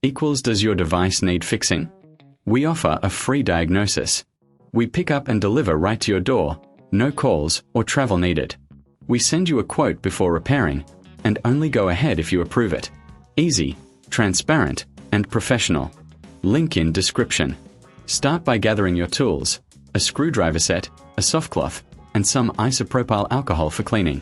equals does your device need fixing? We offer a free diagnosis. We pick up and deliver right to your door, no calls or travel needed. We send you a quote before repairing, and only go ahead if you approve it. Easy, transparent, and professional. Link in description. Start by gathering your tools, a screwdriver set, a soft cloth, and some isopropyl alcohol for cleaning.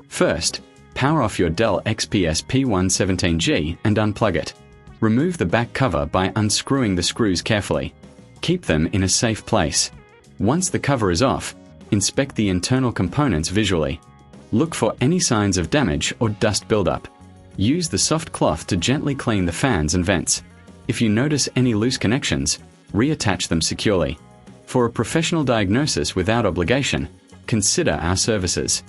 First, power off your Dell XPS P117G and unplug it. Remove the back cover by unscrewing the screws carefully. Keep them in a safe place. Once the cover is off, inspect the internal components visually. Look for any signs of damage or dust buildup. Use the soft cloth to gently clean the fans and vents. If you notice any loose connections, reattach them securely. For a professional diagnosis without obligation, consider our services.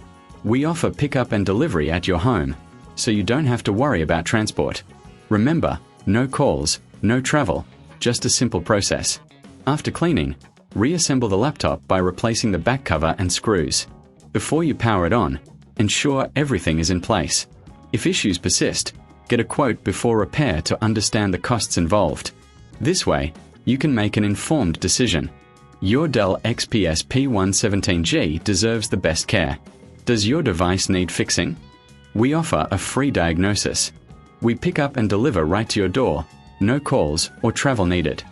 We offer pickup and delivery at your home, so you don't have to worry about transport. Remember, no calls, no travel, just a simple process. After cleaning, reassemble the laptop by replacing the back cover and screws. Before you power it on, ensure everything is in place. If issues persist, get a quote before repair to understand the costs involved. This way, you can make an informed decision. Your Dell XPS P117G deserves the best care. Does your device need fixing? We offer a free diagnosis. We pick up and deliver right to your door, no calls or travel needed.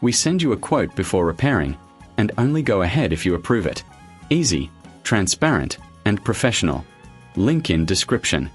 We send you a quote before repairing, and only go ahead if you approve it. Easy, transparent, and professional. Link in description.